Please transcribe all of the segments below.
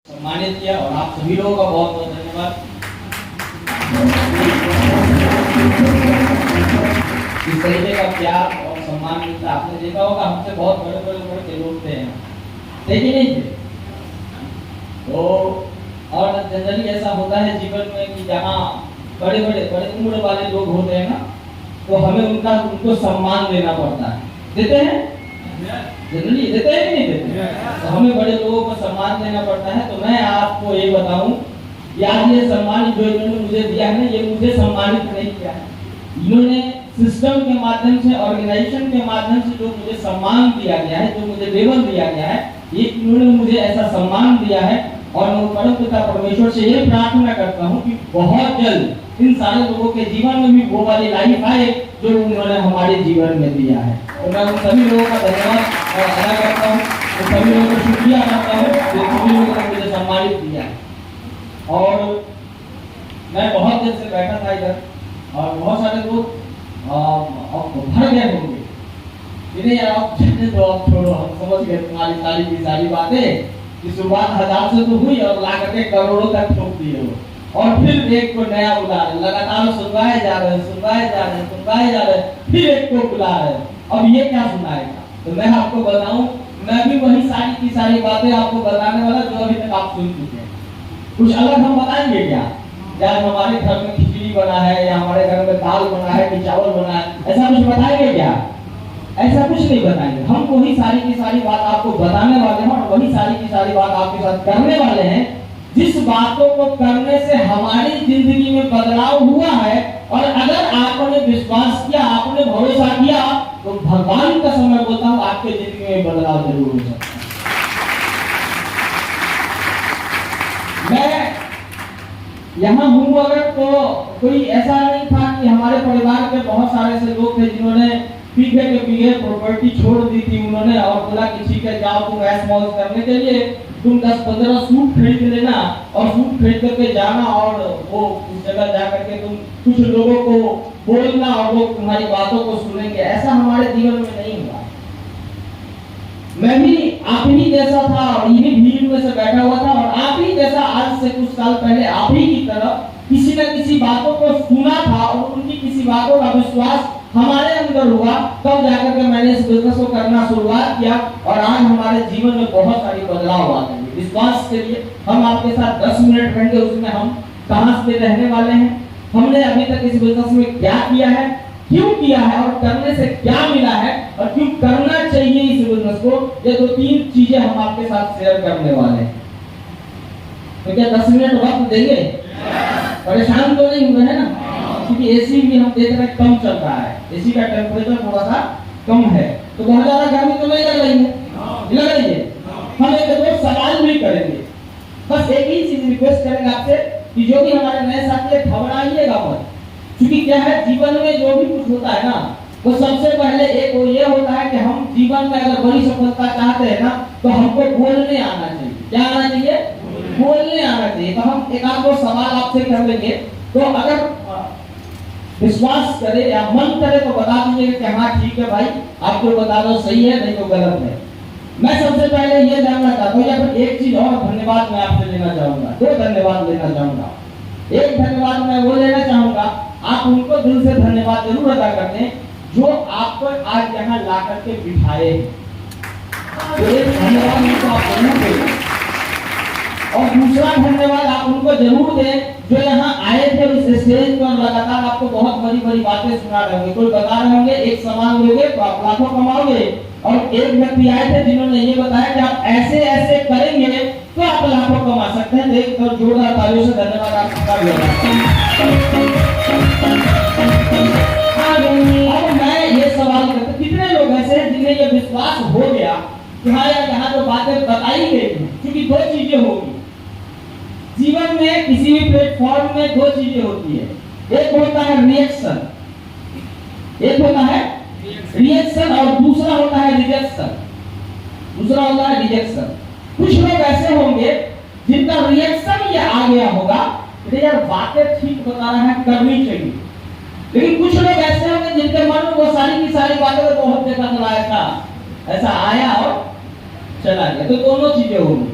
सम्मानित किया और आप सभी लोगों का बहुत बहुत धन्यवाद। इस तरीके का प्यार और सम्मान मिलता आपने देखा होगा, हमसे बहुत बड़े बड़े बड़े लोग थे, लेकिन नहीं थे तो। और जनरली ऐसा होता है जीवन में कि जहाँ बड़े उम्र वाले लोग होते हैं ना, तो हमें उनको सम्मान देना पड़ता है। देते हैं जनरली, देते हैं कि नहीं देते? तो हमें बड़े लोगों को सम्मान देना पड़ता है। तो मैं आपको ये बताऊं, यार ये सम्मान जो इन्होंने मुझे दिया है ना, ये मुझे सम्मानित नहीं किया है। इन्होंने सिस्टम के माध्यम से, ऑर्गेनाइजेशन के माध्यम से जो मुझे सम्मान दिया गया है, जो मुझे लेवल दिया गया है, ये इन्होंने मुझे ऐसा सम्मान दिया है। और मैं परम पिता परमेश्वर से ये प्रार्थना करता हूँ कि बहुत जल्द इन सारे लोगों के जीवन में भी वो वाली लाइफ आए जो उन्होंने हमारे जीवन में दिया है। तो मैं उन सभी लोगों का धन्यवाद अदा करता हूँ, उन सभी लोगों का शुक्रिया करता हूँ जो सभी लोगों ने मुझे सम्मानित किया है। और मैं बहुत देर से बैठा था इधर और बहुत सारे लोग भर गए होंगे, इन्हें यार आप छोड़ो, हम समझ गए तुम्हारी सारी की सारी बातें कि शुरुआत 1000 से तो हुई और ला करके करोड़ों तक ठोक दिए हो। और फिर एक को नया बुला रहे, लगातार सुनवाए जा रहे, फिर एक को बुला रहे। अब ये क्या सुनाएगा? तो मैं आपको बताऊं, मैं भी वही सारी की सारी बातें आपको बताने वाला जो अभी तक आप सुन चुके हैं। कुछ अलग हम बताएंगे क्या? या हमारे घर में खिचड़ी बना है, या हमारे घर में दाल बना है कि चावल बना है, ऐसा कुछ बताएंगे क्या? ऐसा कुछ नहीं बताएंगे। हम वही सारी की सारी बात आपको बताने वाले हैं और वही सारी की सारी बात आपके साथ करने वाले हैं, जिस बातों को करने से हमारी जिंदगी में बदलाव हुआ है। और अगर आपने विश्वास किया, आपने भरोसा किया, तो भगवान का समय बोलता हूँ आपके जिंदगी में बदलाव जरूर हो सकता है। मैं यहाँ हूँ अगर, तो कोई ऐसा नहीं था कि हमारे परिवार के बहुत सारे ऐसे लोग थे जिन्होंने पीछे के पीछे प्रॉपर्टी छोड़ दी थी उन्होंने, और बोला कि ठीक है जाओ तुम ऐश मौज करने के लिए तुम 10-15 सूट खरीद लेना और सूट खरीद करके जाना, और वो उस जगह जा करके तुम कुछ लोगों को बोलना और वो तुम्हारी बातों को सुनेंगे। ऐसा हमारे जीवन में नहीं हुआ। मैं भी आप ही जैसा था और इन्हीं भीड़ में से बैठा हुआ था, और आप ही जैसा आज से कुछ साल पहले आप ही की तरह किसी न किसी बातों को सुना था और उनकी किसी बातों का विश्वास हमारे अंदर हुआ, तब जाकर के मैंने इस बिजनेस को करना शुरुआत किया। और आज हमारे जीवन में बहुत सारी बदलाव आते हैं। विश्वास के लिए हम आपके साथ 10 मिनट रहेंगे, उसमें हम कहां से रहने वाले हैं, हमने अभी तक इस बिजनेस में क्या किया है, क्यों किया है और करने से क्या मिला है और क्यों करना चाहिए इस बिजनेस को। ये 2-3 चीजें हम आपके साथ शेयर करने वाले हैं। तो क्या 10 मिनट वक्त देंगे? परेशान तो नहीं हुए हैं ना? क्योंकि एसी भी हम देख रहे हैं कम चल रहा है, एसी का टेम्परेचर थोड़ा सा कम है, तो बहुत ज्यादा गर्मी तो नहीं लग रही है, लग रही है। हम एक दो सवाल भी करेंगे, बस एक ही चीज रिक्वेस्ट करेंगे आपसे कि जो भी हमारे नए साथी घबराइएगा मत, क्योंकि क्या है जीवन में जो भी कुछ होता है ना, तो सबसे पहले एक वो ये होता है कि हम जीवन में अगर बड़ी सफलता चाहते हैं ना, तो हमको बोलने आना चाहिए। क्या आना चाहिए? बोलने आना चाहिए। तो हम एक आध दो सवाल आपसे कर लेंगे, तो अगर विश्वास करे या मन करे तो बता दीजिए कि हाँ ठीक है भाई, आपको बता दो सही है नहीं तो गलत है। मैं सबसे पहले ये जानना चाहता हूँ, या फिर एक चीज और धन्यवाद मैं आपसे लेना चाहूंगा, 2 धन्यवाद लेना चाहूंगा। एक धन्यवाद मैं वो लेना चाहूंगा, आप उनको दिल से धन्यवाद जरूर अदा करते हैं जो आपको आज यहाँ ला करके बिठाए। तो एक धन्यवाद उनको आप जरूर दें, और दूसरा धन्यवाद आप उनको जरूर दें जो यहाँ आए थे उस स्टेज पर, लगातार आपको बहुत बड़ी बड़ी बातें सुना रहे होंगे। कोई बता रहे होंगे एक सामान लोगे तो आप लाखों कमाओगे, और एक व्यक्ति आए थे जिन्होंने ये बताया कि आप ऐसे ऐसे करेंगे तो आप लाखों कमा सकते हैं। एक तो जोरदार तालियों से धन्यवाद आपका भी अब मैं ये सवाल करता, कितने लोग ऐसे हैं जिन्हें ये विश्वास हो गया कि हाँ यार यहाँ तो बातें बताई गई, क्योंकि 2 चीजें होगी जीवन में, किसी भी प्लेटफॉर्म में 2 चीजें होती है। एक होता है रिएक्शन, एक होता है रिएक्शन और दूसरा होता है रिजेक्शन। दूसरा होता है रिजेक्शन। कुछ लोग ऐसे होंगे जिनका रिएक्शन ये आ गया होगा कि यार बातें ठीक बता रहा है, करनी चाहिए, लेकिन कुछ लोग ऐसे होंगे जिनके मन में वो सारी की सारी बातें तो बहुत देखा चला ऐसा आया और चला गया। तो दोनों चीजें होंगी।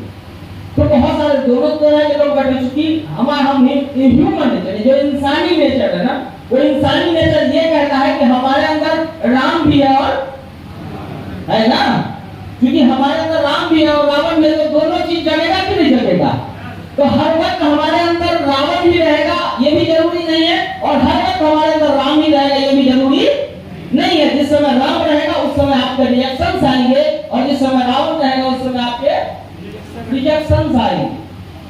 तो बहुत सारे दोनों तरह के लोग बैठे, चूंकि हमारा हम ह्यूमन नेचर जो इंसानी नेचर है ना, वो इंसानी नेचर ये कहता है कि हमारे अंदर राम भी है और है ना, क्योंकि हमारे अंदर राम भी है और रावण भी है, तो दोनों चीज जगेगा कि नहीं जगेगा। तो हर वक्त हमारे अंदर रावण भी रहेगा ये भी जरूरी नहीं है, और हर वक्त हमारे अंदर राम भी रहेगा ये भी जरूरी नहीं है। जिस समय राम रहेगा उस समय आपके रिएक्शंस आएंगे, और जिस समय रावण रहेगा उस समय आपके रिजेक्शंस आएंगे।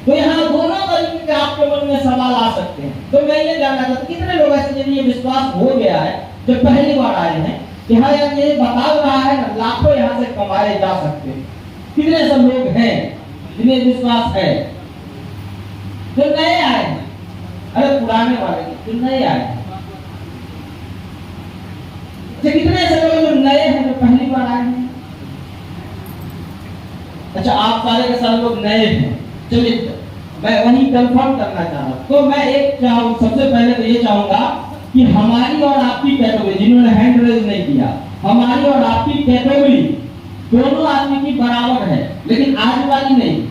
तो यहाँ दोनों तरीके के आपके मन में सवाल आ सकते हैं। तो मैं ये जानना चाहता हूँ कितने लोग ऐसे जिन्हें ये विश्वास हो गया है जो पहली बार आए हैं कि हाँ यार ये बता रहा है ना लाखों यहाँ से कमाए जा सकते हैं। कितने ऐसे लोग हैं जिन्हें विश्वास है? जो नए आए हैं, अरे पुराने वाले जो नए आए हैं, कितने ऐसे लोग जो नए हैं जो पहली बार आए हैं? अच्छा आप सारे के सारे लोग नए हैं, चलिए मैं वही कंफर्म करना चाह रहा हूं। तो मैं एक सबसे पहले तो ये चाहूंगा कि हमारी और आपकी कैटेगरी, जिन्होंने हैंड रेज नहीं किया, हमारी और आपकी कैटेगरी दोनों आदमी की बराबर है, लेकिन आज वाली नहीं।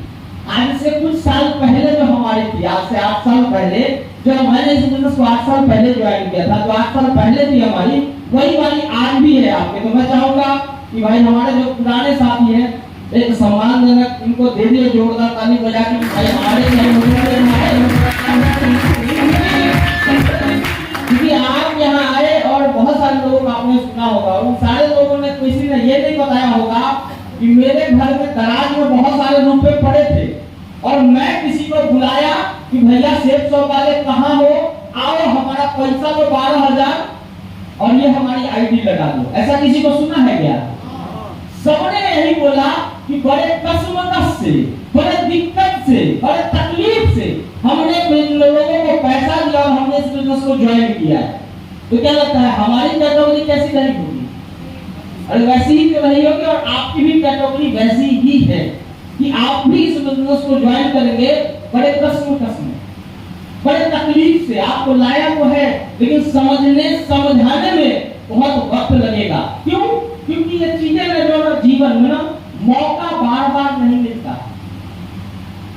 आज से कुछ साल पहले जो हमारी थी, आज से 8 साल पहले जो मैंने इस बिजनेस को 8 साल पहले ज्वाइन किया था, जो 8 साल पहले थी हमारी, वही वाली आज भी है आपके। तो मैं चाहूंगा कि भाई हमारे जो पुराने साथी हैं एक सम्मानजनक इनको दे दिए जोरदार ताली बजा के, भाई हमारे क्योंकि आप यहाँ आए और बहुत सारे लोगों को आपने सुना होगा, उन सारे लोगों ने किसी ने ये नहीं बताया होगा कि मेरे घर में दराज में बहुत सारे रुपए पड़े थे और मैं किसी को बुलाया कि भैया सेठ शॉप वाले कहाँ हो, आओ हमारा पैसा तो 12,000 और ये हमारी आईडी लगा दो। ऐसा किसी को सुना है क्या? सबने यही बोला कि बड़े कष्ट से, बड़े दिक्कत से, बड़े तकलीफ से हमने लोगों को पैसा दिया और हमने इस बिजनेस को ज्वाइन किया है। तो क्या लगता है हमारी कैटेगरी कैसी रही होगी? अरे वैसी ही तो रही होगी, और आपकी भी कैटेगरी वैसी ही है कि आप भी इस बिजनेस को ज्वाइन करेंगे बड़े कष्ट में, बड़े तकलीफ से। आपको लाया तो है लेकिन समझाने में बहुत वक्त लगेगा। क्यों? क्योंकि ये चीजें जो जीवन में ना मौका बार-बार नहीं मिलता,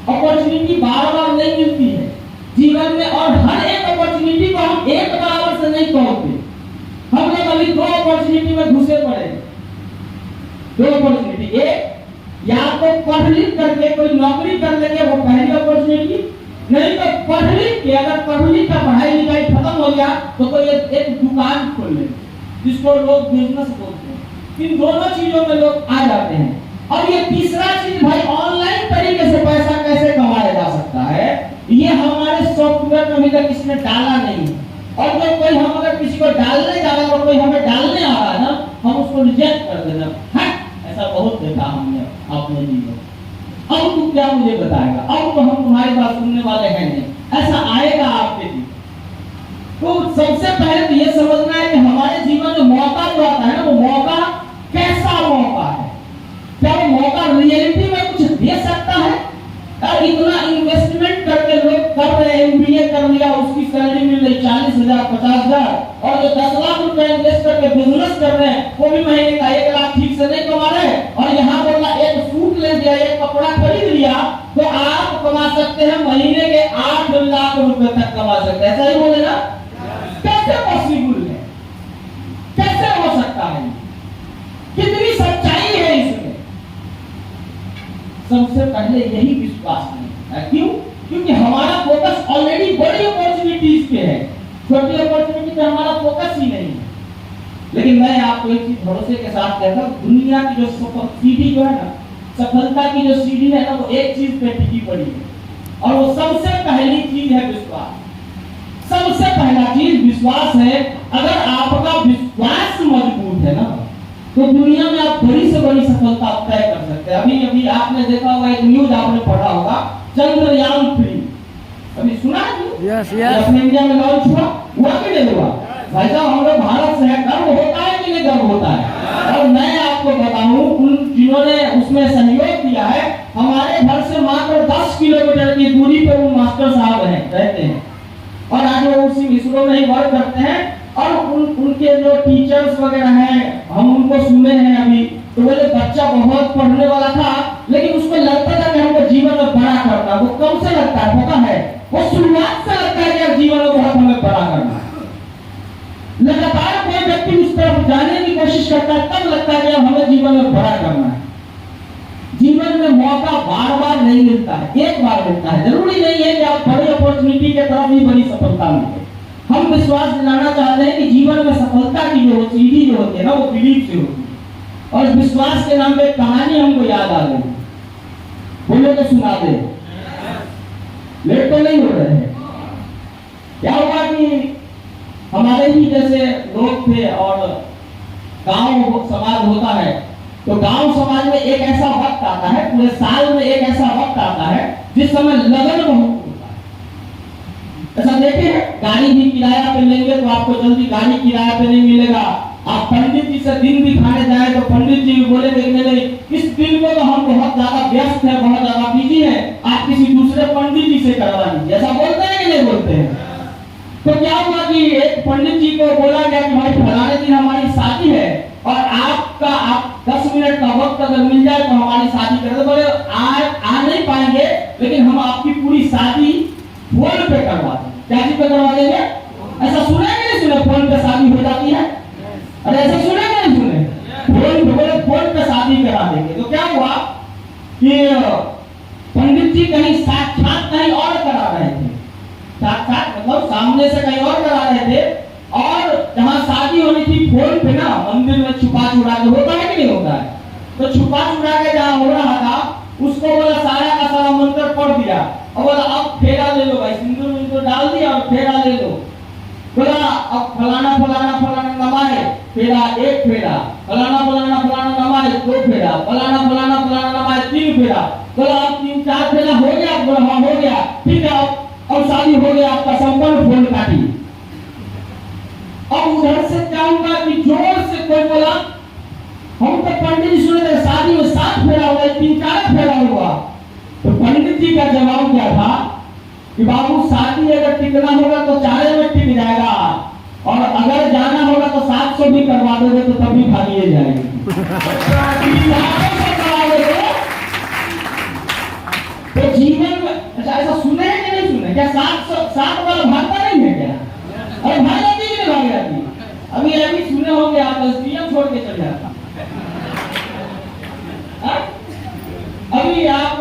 अपॉर्चुनिटी बार-बार नहीं मिलती है जीवन में, और हर एक अपॉर्चुनिटी को हम एक बराबर से नहीं तोड़ते। हम लोग अभी 2 अपॉर्चुनिटी में घुसे पड़े। 2 अपॉर्चुनिटी, एक या तो पढ़ लिख करके कोई नौकरी कर लेंगे, वो पहली अपॉर्चुनिटी, नहीं तो पढ़ लिख के अगर पढ़ लिख का पढ़ाई लिखाई खत्म हो गया तो कोई एक दुकान खोल ले जिसको लोग बिजनेस बोलते हैं। इन दोनों चीजों में लोग आ जाते हैं। और ये तीसरा चीज भाई ऑनलाइन तरीके से पैसा कैसे कमाया जा सकता है, ये हमारे सॉफ्टवेयर में अभी तक किसी डाला नहीं है। और जब कोई हम अगर किसी को डालने जा रहे हैं और कोई हमें डालने आ रहा है ना, हम उसको रिजेक्ट कर देना। ऐसा बहुत देखा हमने अपने जीवन। अब तू क्या मुझे बताएगा, अब तो हम तुम्हारी बात सुनने वाले हैं नहीं, ऐसा आएगा आपके लिए। तो सबसे पहले तो ये समझना है कि हमारे जीवन में मौका जो आता है ना, वो मौका कैसा मौका है। क्या वो मौका रियलिटी में कुछ दे सकता है? और इतना इन्वेस्टमेंट करके लोग कर रहे हैं, एमबीए कर लिया, उसकी सैलरी मिल रही 40,000 50,000, और जो 10 लाख रुपए इन्वेस्ट करके बिजनेस कर रहे हैं वो भी महीने का 1 लाख ठीक से नहीं कमा रहे हैं। और यहाँ बोला एक सूट ले लिया, एक कपड़ा खरीद लिया तो आप कमा सकते हैं महीने के 8 लाख रुपए तक कमा सकते हैं। ऐसा ही बोले ना? कैसे पॉसिबल है? कैसे हो सकता है? कितनी सच्चाई है इसमें? सबसे पहले यही विश्वास नहीं है। क्यों? क्योंकि हमारा फोकस ऑलरेडी बड़ी अपॉर्चुनिटीज पे है, छोटी अपॉर्चुनिटी पे हमारा फोकस ही नहीं है। लेकिन मैं आपको एक चीज भरोसे के साथ कहता हूं, दुनिया की जो सीढ़ी जो है ना, सफलता की जो सीढ़ी है ना, वो एक चीज पे टिकी पड़ी है, और वो सबसे पहली चीज है विश्वास। सबसे पहला चीज विश्वास है। अगर आपका विश्वास मजबूत है ना, तो दुनिया में आप बड़ी से बड़ी सफलता तय कर सकते हैं। अभी आपने देखा होगा, एक न्यूज आपने पढ़ा होगा, चंद्रयान 3 अभी सुना है? यस अपने इंडिया में लॉन्च हुआ कि नहीं हुआ? भाई साहब हम लोग भारत से है, गर्व होता है कि नहीं गर्व होता है? और मैं आपको बताऊं, उन जिन्होंने उसमें सहयोग किया है, हमारे घर से मात्र 10 किलोमीटर की दूरी पर वो मास्टर साहब रहते हैं, और आज वो उसी इसरो में ही वर्क करते हैं। और उनके जो टीचर्स वगैरह हैं, हम उनको सुने हैं अभी तो बोले बच्चा बहुत पढ़ने वाला था, लेकिन उसको लगता था कि हमको जीवन में बड़ा करना है। वो कब से लगता है पता है? वो शुरुआत से लगता है कि अब जीवन में बहुत हमें बड़ा करना है। लगातार कोई व्यक्ति उस तरफ जाने की कोशिश करता है, तब लगता है कि अब हमें जीवन में बड़ा करना है। जीवन में मौका बार बार नहीं मिलता है, एक बार मिलता है। जरूरी नहीं है कि आप बड़ी अपॉर्चुनिटी के तरफ ही बड़ी सफलता मिले। हम विश्वास दिलाना चाहते हैं कि जीवन में सफलता की जो सीढ़ी जो होती है ना, वो बिलीफ से होती है। और विश्वास के नाम पे कहानी हमको याद आ गई, बोले तो सुना दे। लेट तो नहीं हो रहे हैं? क्या हुआ कि हमारे ही जैसे लोग थे और गांव समाज होता है, तो गांव समाज में एक ऐसा वक्त आता है, पूरे साल में एक ऐसा वक्त आता है जिस समय लगन बहुत होता है। ऐसा देखे हैं, गाड़ी भी किराया पे लेंगे तो आपको जल्दी गाड़ी किराया पे नहीं मिलेगा। आप पंडित जी से दिन भी खाने जाए तो पंडित जी बोलेंगे नहीं, इस दिन में तो हम बहुत ज्यादा व्यस्त हैं, बहुत ज्यादा बिजी हैं, आप किसी दूसरे पंडित जी से करवा लीजिए। ऐसा बोलते हैं कि नहीं बोलते हैं? तो क्या हुआ कि एक पंडित जी को बोला गया कि भाई फलाने दिन हमारी शादी है और आप 10 मिनट का वक्त अगर मिल जाए तो हमारी शादी कर दो। बोले आ नहीं पाएंगे, लेकिन हम आपकी पूरी शादी फोन पे करवा देंगे। क्या चीज पे करवा देंगे? ऐसा सुना है कि नहीं सुना? फोन पे शादी हो जाती है। अरे ऐसा सुने कि नहीं सुने? फोन पे, बोले फोन पे शादी करा देंगे। तो क्या हुआ कि पंडित जी कहीं साक्षात कहीं और करा रहे थे, साक्षात मतलब सामने से कहीं और करा रहे थे, और जहां शादी होनी थी फोन पे ना, मंदिर में छुपा छुड़ा के होता है कि नहीं होता है? तो छुपा छुड़ा के जहां हो रहा था, उसको बोला सारा का सारा मंत्र पढ़ दिया और बोला अब फेरा ले लो भाई, सिंदूर मिंदूर डाल दिया और फेरा ले लो। बोला अब फलाना फलाना फलाना नमाए फेरा, एक फेरा, फलाना फलाना फलाना नमाए 2 फेरा, फलाना फलाना फलाना नमाए 3 फेरा। बोला अब 3-4 फेरा हो गया? बोला हाँ हो गया, ठीक है अब शादी हो गया आपका संपन्न। फोन काटी। अब उधर से क्या हुआ कि जोर से कोई बोला, हम तो पंडित जी सुने थे शादी में 7 फेरा हुआ, 3-4 फेरा हुआ। तो पंडित जी का जवाब क्या था कि बाबू शादी अगर टिकना होगा तो 4 में टिक जाएगा, और अगर जाना होगा तो 700 भी करवा दोगे तो तभी भागिए जाएगी। तो जीवन में ऐसा सुने हैं कि नहीं सुने? क्या 7 वाला भागता नहीं है क्या? अरे भाग जाती है, भाग जाती। अभी सुने होंगे आप, एसडीएम छोड़ के चल जाता। अभी आप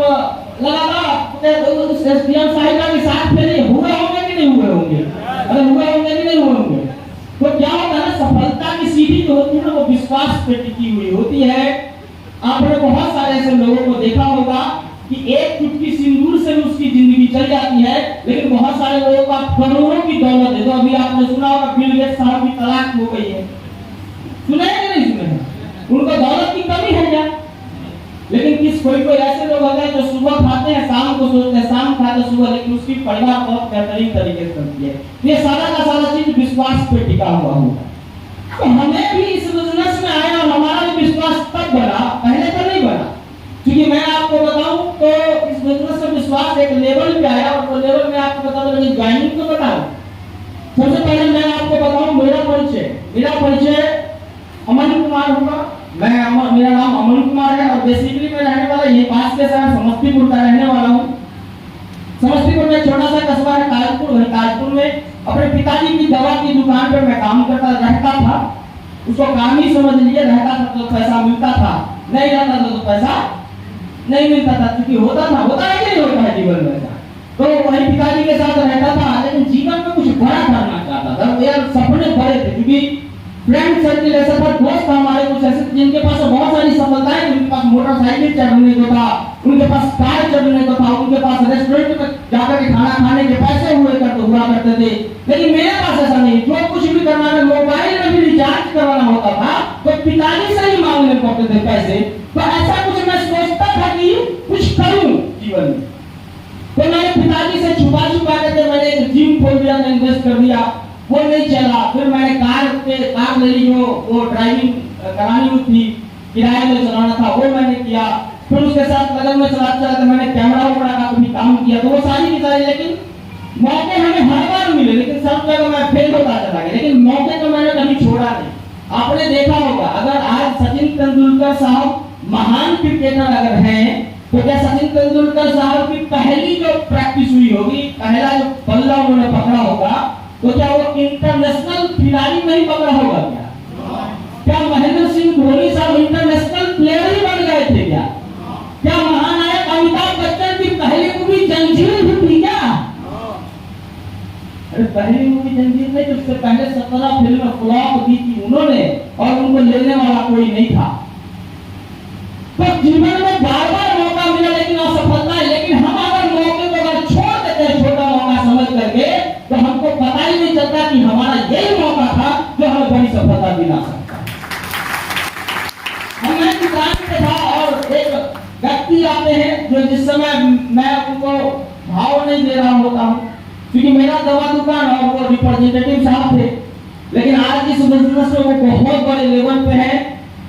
लगातार एसडीएम साहिबा के साथ फेरे हुए होंगे कि नहीं हुए होंगे? अरे हुए होंगे कि नहीं हुए होंगे? तो क्या होता है, सफलता की सीढ़ी जो होती है वो विश्वास पे टिकी हुई होती है। आपने बहुत सारे ऐसे लोगों को देखा होगा कि एक चुटकी सिंदूर से भी उसकी जिंदगी चल जाती है, लेकिन बहुत सारे लोगों का करोड़ों की दौलत है। तो अभी आपने सुना होगा बिल गेट्स साहब की तलाक हो गई है, सुना है कि नहीं सुना है? उनको दौलत की कमी है क्या? लेकिन कोई ऐसे लोग होते हैं जो सुबह खाते हैं शाम को सोचते हैं, शाम खाते सुबह, लेकिन उसकी परिवार बहुत बेहतरीन तरीके से चलती है। ये सारा का सारा चीज विश्वास पे टिका हुआ होगा। तो हमें भी इस बिजनेस में आया और हमारा भी विश्वास तब बना, पहले तो नहीं बना। क्योंकि मैं आपको बताऊं तो इस बिजनेस में विश्वास एक लेवल पे आया, और वो लेवल में आपको बता दूं, लेकिन ज्वाइनिंग तो बताऊं। सबसे पहले मैं आपको बताऊं मेरा परिचय अमन कुमार होगा। मेरा नाम अमन कुमार है और बेसिकली मैं रहने वाला ये पास के शहर समस्तीपुर का रहने वाला हूँ। समस्तीपुर में छोटा सा कस्बा है कानपुर में अपने पिताजी की दवा की दुकान पर मैं काम रहता था। उसको काम ही समझ लीजिए, रहता था तो पैसा मिलता था, नहीं रहता था तो पैसा नहीं मिलता था। क्योंकि होता है कि नहीं होता है जीवन में। तो वही पिताजी के साथ रहता था, लेकिन जीवन में कुछ बड़ा करना चाहता था। यार सपने बड़े थे, क्योंकि फ्रेंड सर्किल ऐसा था, दोस्त हमारे कुछ ऐसे जिनके पास बहुत सारी सफलताएं, उनके पास मोटरसाइकिल चढ़ने को था, उनके पास कार चढ़ने को था, उनके पास रेस्टोरेंट में जाकर के खाना खाने के पैसे हुआ करते थे। लेकिन मेरे पास ऐसा नहीं, जो कुछ भी करना है, मोबाइल में भी रिचार्ज करवाना होता था तो पिताजी से ही मांगने पड़ते थे पैसे। तो ऐसा कुछ मैं सोचता था कि कुछ करूं जीवन में। तो मैंने पिताजी से छुपा के मैंने एक जिम खोल दिया, मैं इन्वेस्ट कर दिया, वो नहीं चला। फिर मैंने कार ले ली, जो वो ड्राइविंग करानी थी, किराए में चलाना था, वो मैंने किया। फिर उसके साथ लगन में चलाते मैंने कैमरा का भी काम किया। तो वो सारी की सारी, लेकिन मौके हमें हर बार मिले, लेकिन सब जगह मैं फेल होता चला गया। लेकिन मौके तो मैंने कभी छोड़ा नहीं। आपने देखा होगा, अगर आज सचिन तेंदुलकर साहब महान क्रिकेटर अगर हैं, तो क्या सचिन तेंदुलकर साहब की पहली जो प्रैक्टिस हुई होगी, पहला जो बल्ला उन्होंने पकड़ा होगा, तो क्या वो इंटरनेशनल खिलाड़ी नहीं पकड़ा होगा? क्या महेंद्र सिंह धोनी साहब इंटरनेशनल प्लेयर ही बन गए थे क्या? क्या महानायक अमिताभ बच्चन की पहली मूवी जंजीर भी थी क्या? अरे पहली मूवी जंजीर नहीं, उससे पहले 17 फिल्म फ्लॉप दी थी उन्होंने, और उनको लेने वाला कोई नहीं था। तो जीवन में बार बार मौका मिला लेकिन असफलता है। लेकिन हम अगर मौके को अगर छोड़ देते हैं छोटा मौका समझ करके, तो हमको पता ही नहीं चलता कि हमारा यही मौका था जो हमें बड़ी सफलता दिला सकता है। मैं दुकान पे था और एक व्यक्ति आते हैं जो जिस समय मैं उनको भाव नहीं दे रहा होता हूँ, क्योंकि मेरा दवा दुकान और वो रिप्रेजेंटेटिव साहब थे, लेकिन आज इस बिजनेस में वो बहुत बड़े लेवल पे है,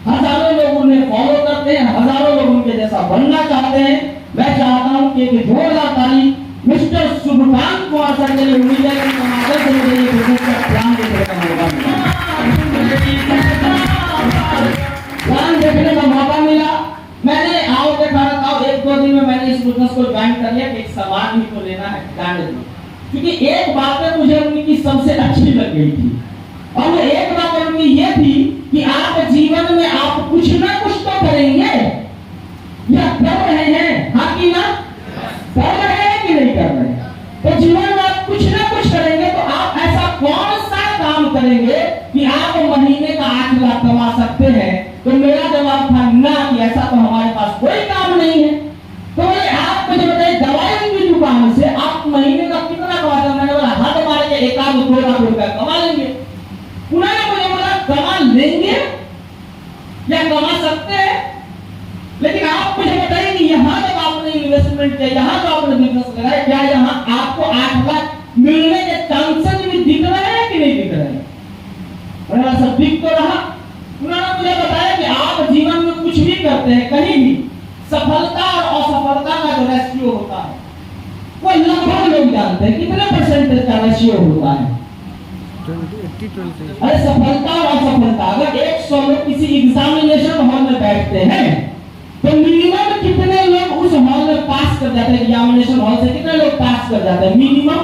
हजारों लोग उन्हें फॉलो करते हैं, हजारों लोग उनके जैसा बनना चाहते हैं। मैं चाहता हूं कि एक जोरदार ताली मिस्टर शुभकांत कुमार सर के लिए उम्मीद है कि समाज से मुझे ये बिजनेस का प्लान देखने का मौका मिला, प्लान देखने का मौका मिला। मैंने आओ के खाना था, 1-2 दिन में मैंने इस बिजनेस को ज्वाइन कर लिया कि एक सामान ही तो लेना है जाने दो, क्योंकि एक बात है मुझे उनकी सबसे अच्छी लग गई थी, और वो एक बात उनकी ये थी कि आप जीवन में आप कुछ ना कुछ तो करेंगे, या कर रहे हैं, हाँ कि ना? कर रहे हैं कि नहीं कर रहे हैं? तो जीवन में आप कुछ ना कुछ करेंगे, तो आप ऐसा कौन सा काम करेंगे कि आप महीने का 8 लाख कमा सकते हैं? तो मेरा जवाब था ना, कि ऐसा तो हमारे पास कोई काम नहीं है। तो आप मुझे बताइए, दवाई की दुकान से आप महीने का कितना कमाते हैं? मैंने बोला हाथ मार के 1-2 लाख रुपया कमा लेंगे। उन्होंने मुझे बोला कमा लेंगे या कमा सकते हैं, लेकिन आप मुझे बताइए कि यहाँ जब आपने इन्वेस्टमेंट किया, यहाँ जो आपने बिजनेस लगाया, क्या यहाँ आपको 8 लाख मिलने के चांसेस भी दिख रहे हैं कि नहीं दिख रहे हैं? और सब दिख तो रहा। उन्होंने मुझे बताया कि आप जीवन में कुछ भी करते हैं, कहीं भी सफलता और असफलता का जो रेशियो होता है वो लगभग लोग जानते हैं कितने परसेंटेज का रेशियो होता है। अरे सफलता और असफलता, अगर 100 लोग किसी एग्जामिनेशन हॉल में बैठते हैं तो मिनिमम कितने लोग उस हॉल में पास कर जाते हैं? एग्जामिनेशन हॉल से कितने लोग पास कर जाते हैं? मिनिमम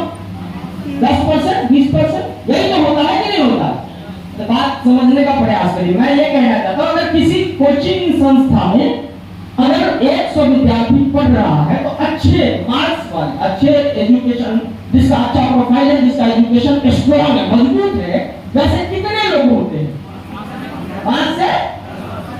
10%, 20%, यही तो होता है कि नहीं होता? तो बात समझने का प्रयास करिए। मैं ये कहना चाहता हूँ, अगर किसी कोचिंग संस्था में अगर 100 विद्यार्थी पढ़ रहा है, तो अच्छे मार्क्स वाले, अच्छे एजुकेशन, जिसका अच्छा प्रोफाइल है, जिसका एजुकेशन स्ट्रॉन्ग है, मजबूत है, वैसे कितने लोग होते हैं? 5 से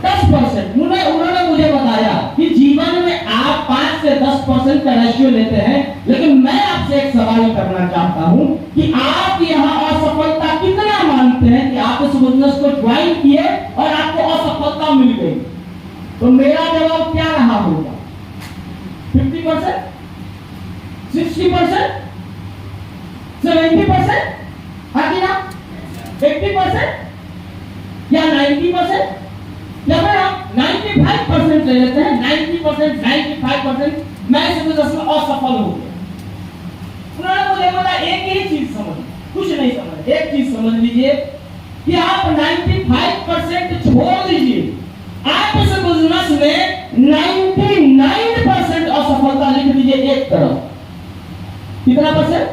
10%। उन्होंने मुझे बताया कि जीवन में आप 5 से 10% का रेशियो लेते हैं, लेकिन मैं आपसे एक सवाल करना चाहता हूं कि आप यहाँ असफलता कितना मानते हैं कि आप इस बिजनेस को ज्वाइन किए और आपको असफलता मिल गई? तो मेरा जवाब क्या रहा होगा? 50%, 60%, 70%, हाँ कि ना? 80% या 90%, या फिर आप 95% ले लेते हैं? 90%, 95% मैं इस बिजनेस में असफल हो गया। उन्होंने मुझे बोला एक ही चीज समझ, कुछ नहीं समझ, एक चीज समझ लीजिए कि आप 95% छोड़ दीजिए, आप इस बिजनेस में 99% असफलता लिख दीजिए एक तरफ। कितना परसेंट?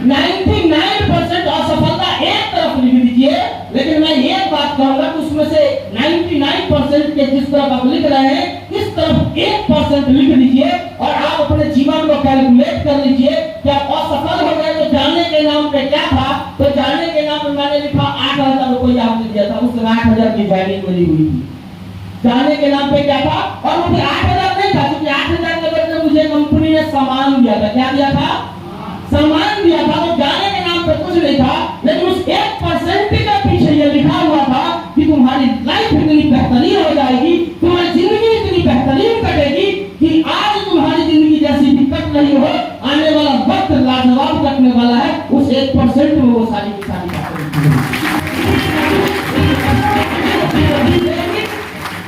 99% असफलता एक तरफ लिख दीजिए। लेकिन मैं ये बात कहूंगा कि उसमें से 99% के जिस तरफ आप लिख रहे हैं, इस तरफ 1% लिख दीजिए और आप अपने जीवन को कैलकुलेट कर लीजिए कि आप असफल हो गए तो जानने के नाम पे क्या था? तो जानने के नाम पे मैंने लिखा 8,000 रुपया आपने दिया था, उस 8,000 की ज्वाइनिंग मेरी हुई थी। जानने के नाम पे क्या था? और मुझे 8,000 नहीं था, क्योंकि 8,000 के बदले मुझे कंपनी ने सामान दिया था। क्या दिया था? सामान दिया था। तो जाने के नाम पे कुछ नहीं था, लेकिन उस 1% के पीछे ये लिखा हुआ था कि तुम्हारी लाइफ इतनी बेहतरीन हो जाएगी, तुम्हारी जिंदगी इतनी बेहतरीन कटेगी कि आज तुम्हारी जिंदगी जैसी भी कट रही हो, आने वाला वक्त लाजवाब कटने वाला है। उस 1% में वो सारी की सारी बातें,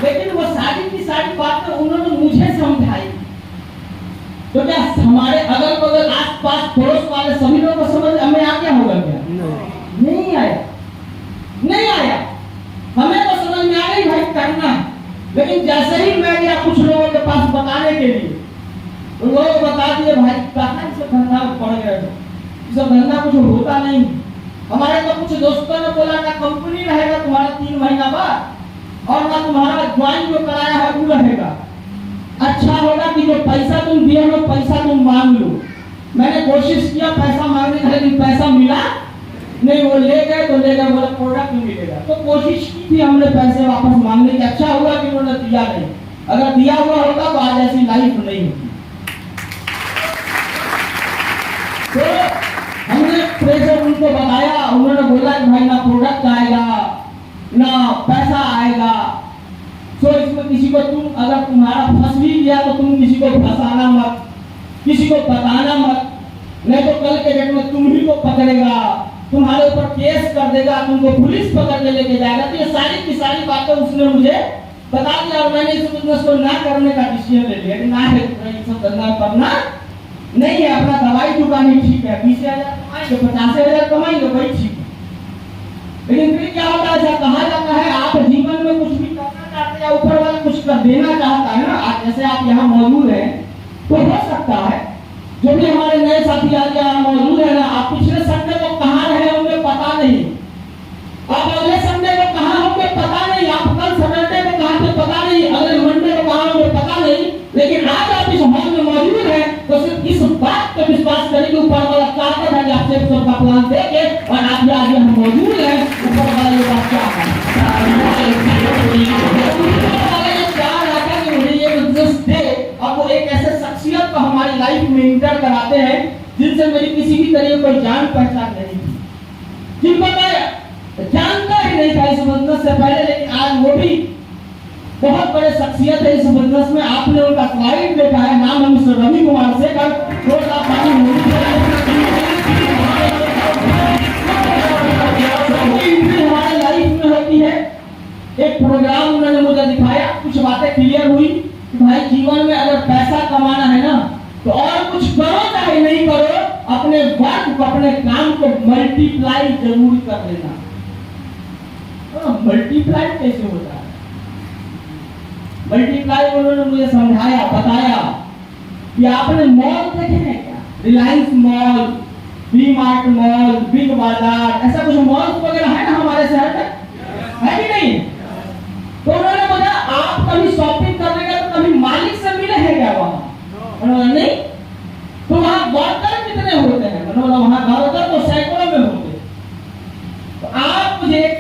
लेकिन वो सारी की सारी बातें उन्होंने मुझे समझाई। तो क्या हमारे अगल बगल आस पास पड़ोस वाले सभी लोगों को समझ में आ गया होगा क्या? नहीं आया, नहीं आया। लेकिन जैसे ही मैं गया कुछ लोगों के पास बताने के लिए, तो लोग बता दिए भाई कहाँ से धंधा पड़ गया, तो धंधा कुछ होता नहीं। हमारे तो कुछ दोस्तों ने बोला ना कंपनी रहेगा तुम्हारा 3 महीना बाद, और ना तुम्हारा ज्वाइन जो कराया है वो रहेगा। अच्छा होगा कि जो पैसा तुम दिए हो पैसा तुम मांग लो। मैंने कोशिश किया पैसा मांगने का, लेकिन पैसा मिला नहीं। वो ले गए तो ले गए, बोला प्रोडक्ट नहीं मिलेगा। तो कोशिश की थी हमने पैसे वापस मांगने की, अच्छा हुआ कि उन्होंने दिया नहीं। अगर दिया हुआ होता तो आज ऐसी लाइफ नहीं होती। तो हमने प्रेशर उनको बताया, उन्होंने बोला कि भाई ना प्रोडक्ट आएगा ना पैसा आएगा। तो इसमें किसी को तुम अगर तुम्हारा फंस भी गया तो तुम किसी को फंसाना मत, किसी को बताना मत, नहीं तो कल के डेट में तुम ही को पकड़ेगा, तुम्हारे ऊपर केस कर देगा, तुमको पुलिस पकड़ के लेके जाएगा। तो ये सारी की सारी बातें उसने मुझे बता दिया और मैंने इस बिजनेस को ना करने का डिसीजन ले लिया कि ना है ये सब धंधा करना नहीं है। अपना दवाई दुकान ठीक है, 20,000 कमाएंगे 50,000 कमाएंगे वही ठीक है। लेकिन फिर क्या होता है, जब कहा जाता है आप जीवन में कुछ भी करना चाहते हैं, ऊपर वाला कुछ कर देना चाहता है ना, जैसे आप यहाँ मौजूद हैं तो हो सकता है जो भी हमारे नए साथी आज यहाँ मौजूद है ना, आप पिछले संडे को कहाँ रहे होंगे पता नहीं, आप अगले संडे को कहाँ होंगे पता नहीं, आप कल सैटरडे को कहाँ थे पता नहीं, अगले मंडे को कहाँ होंगे पता नहीं। लेकिन आज आप इस हॉल में मौजूद हैं तो सिर्फ इस बात पर विश्वास करें कि ऊपर वाला चाहता है कि आपसे सबका प्लान देके और आप आज यहाँ मौजूद हैं। ऊपर वाला ये बात क्या है, अब वो एक ऐसे शख्सियत को हमारी लाइफ में इंटर कराते हैं जिनसे मेरी किसी भी तरह कोई जान पहचान नहीं थी, जिनको मैं जानता ही नहीं था इस बिजनेस से पहले। लेकिन आज वो भी बहुत बड़े शख्सियत है इस बिजनेस में। आपने उनका स्लाइड देखा है, नाम है मिस्टर रवि कुमार शेखर। हमारे लाइफ में होती है, एक प्रोग्राम उन्होंने मुझे दिखाया, कुछ बातें क्लियर हुई कि भाई जीवन में अगर पैसा कमाना है ना तो और कुछ करो चाहे नहीं करो, अपने वर्क को अपने काम को मल्टीप्लाई जरूर कर लेना। तो मल्टीप्लाई कैसे होता है, मल्टीप्लाई उन्होंने मुझे समझाया बताया कि आपने मॉल देखे हैं क्या, रिलायंस मॉल, वी मार्ट मॉल, बिग बाजार, ऐसा कुछ मॉल वगैरह है ना हमारे शहर में, है कि नहीं? तो उन्होंने बोला आप कभी शॉपिंग करने गए तो कभी मालिक से मिले हैं क्या वहां? उन्होंने नहीं। तो वहां वर्कर कितने होते हैं? उन्होंने वहां वर्कर तो सैकड़ों में होते हैं। तो आप मुझे एक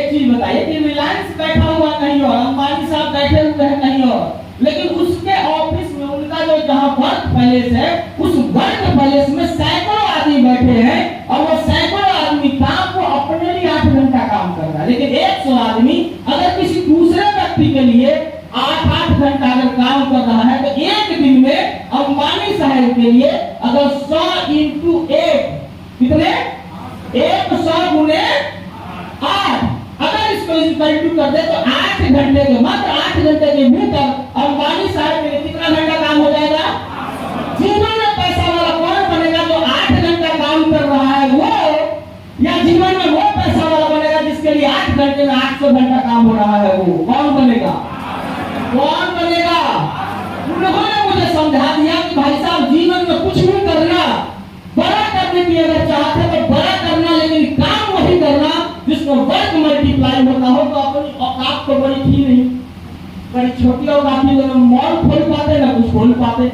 चीज बताइए कि रिलायंस बैठा हुआ कहीं और, अंबानी साहब बैठे हुए हैं कहीं और, लेकिन उसके ऑफिस में उनका जो जहां वर्क पैलेस है उस वर्क पैलेस में सैकड़ों आदमी बैठे हैं और वो सैकड़ों आदमी काम को अपने लिए 8 घंटा काम कर रहा है। लेकिन 100 आदमी अगर किसी दूसरे व्यक्ति के लिए 8-8 घंटा अगर काम कर रहा है तो एक दिन में अंबानी साहब के लिए अगर 100 × 1 कितने 100 × 8 अगर इसको इक्वल कर दे तो 8 घंटे के मात्र 8 घंटे के भीतर अंबानी साहब के लिए कितना घंटा काम हो जाएगा? जीवन में पैसा वाला कौन बनेगा जो 8 घंटा काम कर रहा है वो, या जीवन में वो पैसा वाला बनेगा जिसके लिए 8 घंटे में 800 घंटा काम हो रहा है, वो कौन बनेगा? कौन बनेगा? उन्होंने मुझे समझा दिया कि भाई साहब जीवन में कुछ भी करना, बड़ा करने की अगर चाहते तो बड़ा करना, लेकिन काम वही करना जिसको वर्क मल्टीप्लाई होता हो। तो अपनी औकात तो बड़ी थी नहीं, बड़ी छोटी औकात थी, तो मॉल खोल पाते ना कुछ खोल पाते।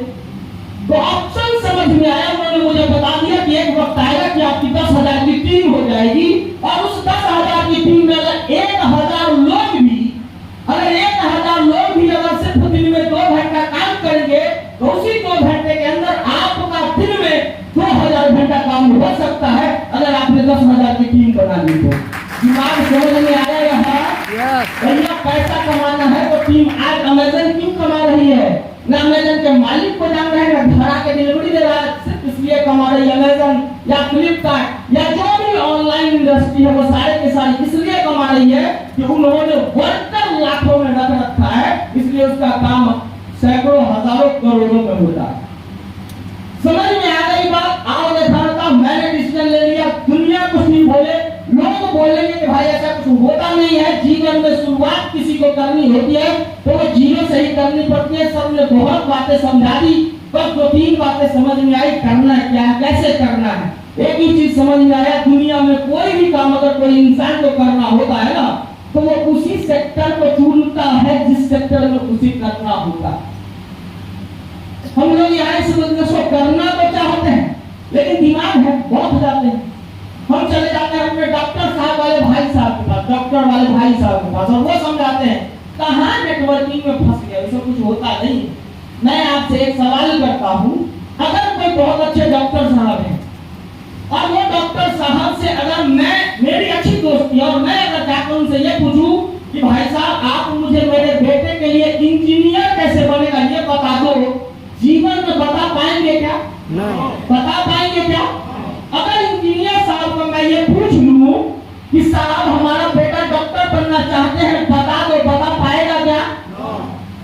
तो ऑप्शन समझ में आया, उन्होंने मुझे बता दिया कि एक वक्त आएगा कि आपकी 10,000 की टीम हो जाएगी और उस 10,000 की टीम में अगर 1,000 लोग भी अगर सिर्फ दिन में 2 घंटा काम करेंगे तो उसी 2 घंटे के अंदर आपका दिन में 2,000 घंटा काम हो सकता है अगर आपने 10,000 की टीम बना ली तो। दिमाग समझ में आया यहाँ? भैया पैसा कमाना है तो टीम आज अमेज़न क्यों कमा रही है? ना अमेज़न के मालिक को जान रहे हैं, ना घर आके डिलीवरी दे रहा है, सिर्फ इसलिए कमा रही है अमेज़न या फ्लिपकार्ट या जो भी ऑनलाइन इंडस्ट्री है वो सारे के सारे इसलिए कमा रही है कि उन्होंने वर्कर लाखों में रख रखा है, इसलिए उसका काम सैकड़ों हजारों करोड़ों में होता है। समझ में आ गई बात? आओ देखा, मैंने डिसीजन ले लिया, दुनिया कुछ नहीं बोले, लोग बोलेंगे कि भाई ऐसा कुछ होता नहीं है, जीवन में शुरुआत किसी को करनी होती है तो वो जीरो सही करनी पड़ती है। सब ने बहुत बातें समझा दी, बस 2-3 बातें समझ में आई, करना क्या है, कैसे करना है। एक ही चीज समझ में आया, दुनिया में कोई भी काम अगर कोई इंसान को करना होता है ना, तो वो उसी सेक्टर को चुनता है जिस सेक्टर में उसे करना होगा। हम लोग यहाँ इस बिजनेस को करना तो चाहते हैं, लेकिन दिमाग है बहुत जाते हैं। हम चले जाते हैं अपने डॉक्टर साहब वाले भाई साहब के पास, डॉक्टर वाले भाई साहब के पास, और वो समझाते हैं। कहाँ नेटवर्किंग में फंस गया, इसमें कुछ होता नहीं। मैं आपसे एक सवाल करता हूँ, अगर कोई बहुत अच्छे डॉक्टर साहब हैं और वो डॉक्टर साहब से अगर मेरी अच्छी दोस्ती और मैं अगर जाकर उनसे ये पूछूं कि भाई साहब आप मुझे मेरे बेटे के लिए इंजीनियर कैसे बनेगा ये बता दो, जीवन में बता पाएंगे क्या? नहीं बता पाएंगे क्या? अगर इंजीनियर साहब को मैं ये पूछ लूं कि साहब हमारा बेटा डॉक्टर बनना चाहते हैं, बता दो, बता पाएगा क्या?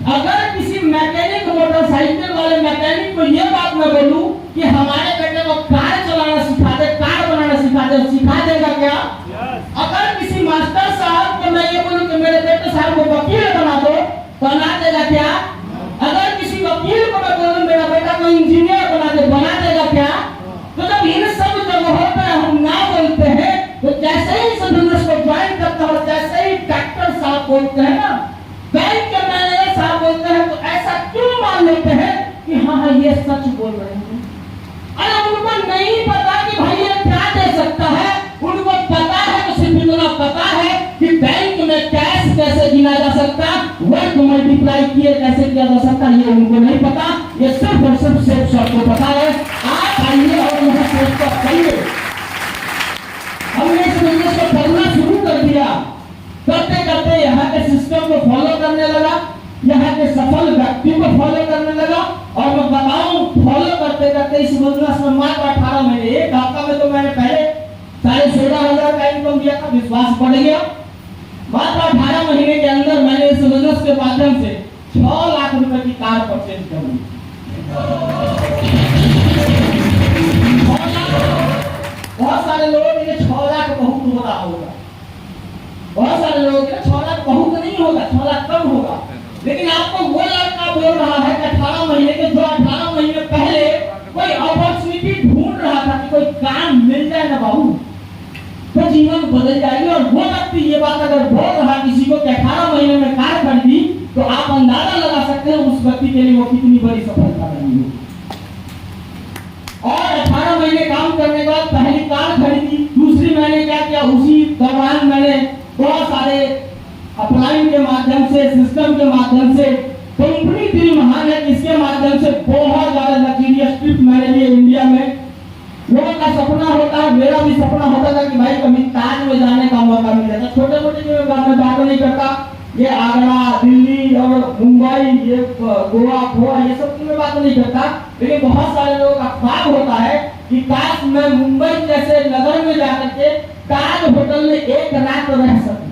अगर किसी मैकेनिक, मोटरसाइकिल वाले मैकेनिक को ये बात मैं बोलूं कि हमारे बेटे को कार चलाना सिखा दे, कार बनाना सिखा दे, सिखा देगा क्या? अगर किसी मास्टर साहब को मैं ये बोलूं कि मेरे बेटे साहब को वकील बना दो, बना देगा क्या? अगर किसी वकील को मैं बोलूं मेरा बेटा को इंजीनियर बना दे, बना देगा क्या? तो जब इन सब जगहों पे हम ना बोलते हैं, तो जैसे ही इस बिजनेस को ज्वाइन करता है, जैसे ही डॉक्टर साहब बोलते हैं ना, बैंक के मैनेजर साहब बोलते हैं, तो ऐसा क्यों मान लेते हैं कि हाँ ये सच बोल रहे हैं? अरे उनको नहीं पता कि भाई ये क्या दे सकता है। उनको पता है, तो सिर्फ इतना पता है कि बैंक में कैश कैसे गिना जा सकता, वर्क मल्टीप्लाई किए कैसे किया जा सकता, ये उनको नहीं पता। ये सिर्फ और सिर्फ सबको पता है। आप आइए और मुझे सोच कर कहिए। हमने इस बिजनेस को करना शुरू कर दिया, करते करते यहाँ के सिस्टम को फॉलो करने लगा, यहाँ के सफल व्यक्ति को फॉलो करने लगा। और मैं बताऊं, फॉलो करते करते इस बिजनेस में मात्र 18 महीने, एक हफ्ता में तो मैंने पहले 16,500 का इनकम दिया था, विश्वास बढ़ गया। मात्र 18 महीने के अंदर मैंने इस बिजनेस के माध्यम से 6 लाख रुपए की कार परचेज कर ली। बहुत सारे लोगों के लिए 6 लाख बहुत हो रहा होगा, बहुत सारे लोगों के लिए 6 लाख बहुत नहीं होगा, 6 लाख कम होगा। लेकिन आपको वो लड़का बोल रहा है कि 18 महीने के, जो 18 महीने पहले कोई अपॉर्चुनिटी ढूंढ रहा था कि कोई काम मिल जाए ना बाबू, तो जीवन बदल जाएगी। और वो व्यक्ति ये बात अगर बोल रहा किसी को कि 18 महीने में कार खरीदी, तो आप अंदाजा लगा सकते हैं उस व्यक्ति के लिए वो कितनी बड़ी सफलता रही होगी। और 18 महीने काम करने के बाद पहली कार खरीदी, दूसरी मैंने क्या किया, उसी दौरान मैंने बहुत सारे अपलाइन के माध्यम से, सिस्टम के माध्यम से, कंपनी इतनी महान है इसके माध्यम से बहुत ज्यादा लग्जरियस ट्रिप मैंने लिए इंडिया में। लोगों का सपना होता है, मेरा भी सपना होता था कि भाई कभी ताज में जाने का मौका मिलेगा। छोटे मोटे की मैं बात नहीं करता, ये आगरा, दिल्ली और मुंबई, ये गोवा ये सब की मैं बात नहीं करता। लेकिन बहुत सारे लोगों का ख्वाब होता है कि काश मैं मुंबई जैसे नगर में जाकर के ताज होटल में एक रात रह सकूं।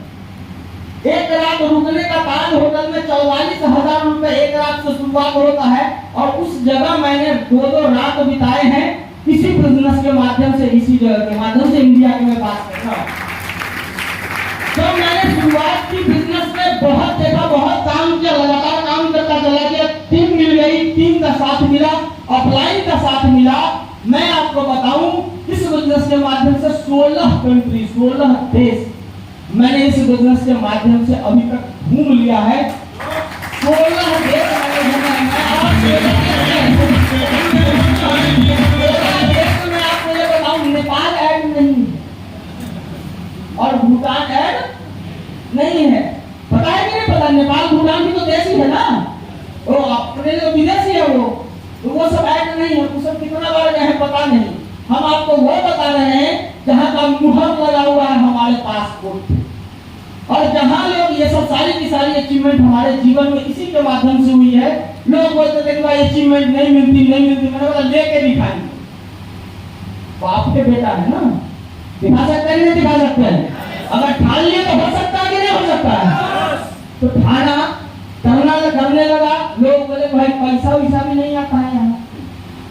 एक रात रुकने का ताज होटल में 44,000 रुपए एक रात से शुरुआत होता है। और उस जगह मैंने 2 रात बिताए हैं इसी बिजनेस के माध्यम से, इसी जगह के माध्यम से इंडिया की मैं बात कर रहा हूँ। तो मैंने शुरुआत की बिजनेस में, बहुत देखा, बहुत काम किया, लगातार काम करता चला गया। टीम मिल गई, टीम का साथ मिला, ऑफलाइन का साथ मिला। मैं आपको बताऊं, इस बिजनेस के माध्यम से 16 कंट्री, 16 देश मैंने इस बिजनेस के माध्यम से अभी तक घूम लिया है। 16 देश मैंने घूमा है। मैं आपको ये बताऊं, नेपाल ऐड नहीं और भूटान ऐड नहीं है। पता है कि नहीं पता? नेपाल भूटान भी तो देश ही है ना, वो अपने जो विदेशी है वो सब ऐड नहीं है। वो सब कितना बार गए हैं पता नहीं। हम आपको वो बता रहे हैं जहाँ का मुहर लगा हुआ है हमारे पासपोर्ट, और जहाँ लोग ये सब सारी की सारी अचीवमेंट हमारे जीवन में इसी के माध्यम से हुई है। लोग बोलते थे कि भाई अचीवमेंट नहीं मिलती, नहीं मिलती। मैंने बोला लेके दिखाएंगे। बाप के बेटा है ना, दिखा सकते हैं, नहीं दिखा सकते हैं? अगर ठान लिए तो हो सकता है कि नहीं हो सकता है? तो ठाना, करने लगा। लोग बोले भाई पैसा वैसा भी नहीं आता है यहाँ।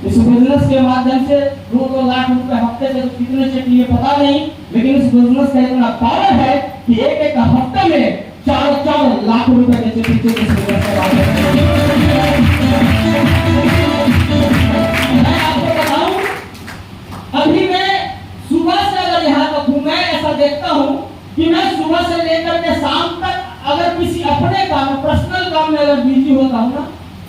इस बिजनेस के माध्यम से 2-2 लाख रुपए हफ्ते से, तो कितने चेक लिए पता नहीं, लेकिन इस बिजनेस का इतना पावर है कि एक हफ्ते में 4 लाख रुपए के पीछे इस बिजनेस के बारे में। मैं आपको बताऊं, अभी मैं सुबह से अगर यहाँ तक हूँ, मैं ऐसा देखता हूँ कि मैं सुबह से लेकर के शाम तक अगर किसी अपने काम पर्सनल काम में अगर बिजी होता हूँ ना,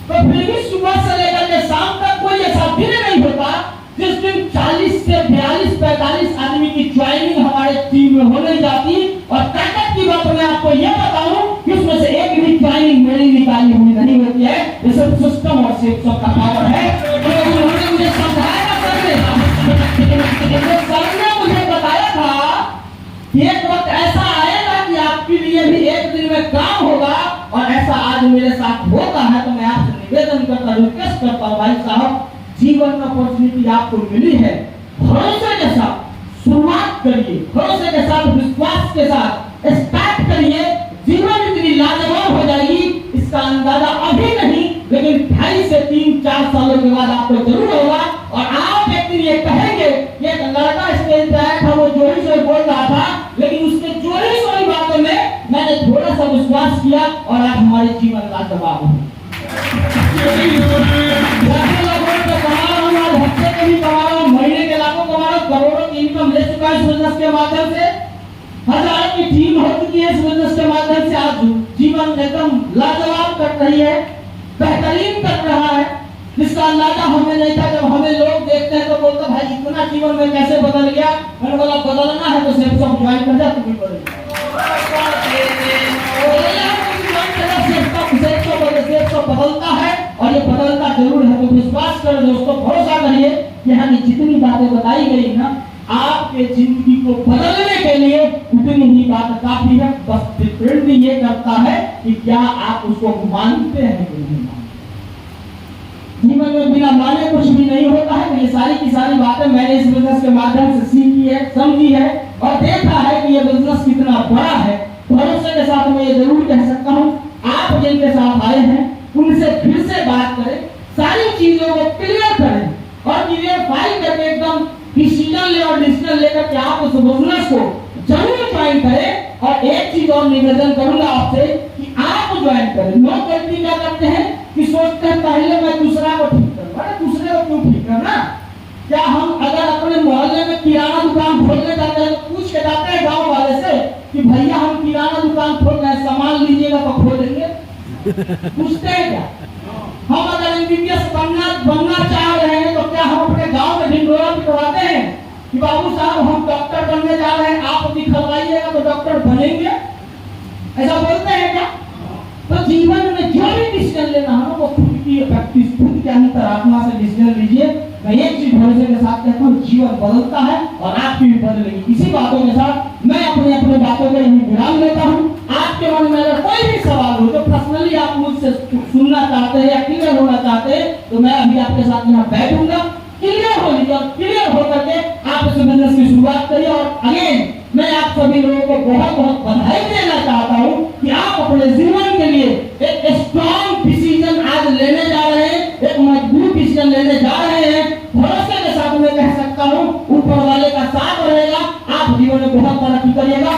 तो फिर भी सुबह से लेकर के शाम तक कोई ऐसा दिन नहीं होता जिस दिन 40 से 42-45 आदमी की ज्वाइनिंग हमारे टीम में होने जाती। और ताकत की बात मैं आपको यह बताऊं कि उसमें से एक भी ज्वाइनिंग मेरी निकाली हुई नहीं होती है। ये सब सिस्टम और सिस्टम का पावर है। तो उन्होंने मुझे समझाया था, सर ने मुझे बताया था कि एक वक्त ऐसा आएगा कि आपके लिए भी एक दिन में काम होगा, और ऐसा आज मेरे साथ होता है। तो मैं आपसे निवेदन करता हूँ, रिक्वेस्ट करता हूँ, भाई साहब, जीवन में अपॉर्चुनिटी आपको मिली है, भरोसे के साथ शुरुआत करिए, भरोसे के साथ विश्वास के साथ स्टार्ट करिए। जीवन इतनी लाजवाब हो जाएगी, इसका अंदाजा अभी नहीं, लेकिन 2.5 से 3-4 सालों के बाद आपको जरूर होगा। और आप एक दिन ये कहेंगे, ये लड़का स्टेज पे आया था, वो जोरी से बोल रहा था, लेकिन उसके जोरी से बातों में मैंने थोड़ा सा विश्वास किया और आज हमारे जीवन लाजवाब है। हफ्ते के भी कमा रहा हूँ, महीने के लाखों कमा रहा हूँ, करोड़ों की इनकम ले चुका है इस बिजनेस के माध्यम से, हजारों की टीम हो चुकी है इस बिजनेस के माध्यम से। आज जीवन एकदम लाजवाब कर रही है, बेहतरीन कर रहा है, जिसका अंदाजा हमें नहीं था। जब हमें लोग देखते हैं तो बोलते भाई इतना जीवन में कैसे बदल गया। मैंने बोला बदलना है तो सिर्फ सब ज्वाइन कर जा, तुम्हें बदल बदलता है, और ये बदलता जरूर है। तो विश्वास करो दोस्तों, भरोसा करिए कि यहाँ की जितनी बातें बताई गई ना, आपके जिंदगी को बदलने के लिए उतनी ही बात काफी है। बस डिपेंड ये करता है कि क्या आप उसको मानते हैं कि नहीं मानते। जीवन में बिना माने कुछ भी नहीं होता है। ये सारी की सारी बातें मैंने इस बिजनेस के माध्यम से सीखी है, समझी है, और देखा है कि ये बिजनेस कितना बड़ा है। भरोसे के साथ मैं ये जरूर कह सकता हूँ, आप जिनके साथ आए हैं उनसे फिर से बात करें, सारी चीजों को क्लियर करें, और क्लियरफाई करके एकदम डिसीजन ले और डिसीजन लेकर के आप उस बिजनेस को जरूर ज्वाइन करें। और एक चीज और निवेदन करूंगा आपसे कि आप ज्वाइन करें। लोग गलती क्या करते हैं कि सोचते हैं पहले मैं दूसरा को ठीक करूं। अरे दूसरे को क्यों ठीक करना? क्या हम अगर अपने मोहल्ले में किराना दुकान खोलने जाते हैं तो पूछ के जाते हैं गाँव वाले से कि भैया हम किराना दुकान खोल रहे हैं, सामान लीजिएगा तो खोलेंगे? पूछते हैं क्या? हम अगर एमबीबीएस बनना चाह रहे हैं तो क्या हम अपने गांव में ढिंडोरा पिटवाते हैं कि बाबू साहब हम डॉक्टर बनने जा रहे हैं, आप दिखवाइएगा तो डॉक्टर बनेंगे? ऐसा बोलते हैं क्या? तो जीवन में जो भी डिसीजन लेना है वो खुद की प्रैक्टिस, खुद के अंतरात्मा से डिसीजन लीजिए। मैं एक चीज भरोसे के साथ कहता हूँ, जीवन बदलता है और आपकी भी बदलेगी। इसी बातों के साथ मैं अपने बातों को यही विराम लेता हूँ। आपके मन में अगर कोई भी सवाल हो जो पर्सनली आप मुझसे सुनना चाहते हैं या क्लियर होना चाहते हैं, तो मैं अभी आपके साथ यहाँ बैठूंगा। क्लियर हो लीजिए, और क्लियर होकर के आप इस बिजनेस की शुरुआत करिए। और अगेन मैं आप सभी लोगों को बहुत बहुत बधाई देना चाहता हूँ कि आप अपने जीवन के लिए एक स्ट्रॉन्ग डिसीजन आज लेने जा रहे हैं, एक मजबूत डिसीजन लेने जा रहे हैं। भरोसे के साथ मैं कह सकता हूँ ऊपर वाले का साथ रहेगा, आप जीवन में बहुत तरक्की करिएगा।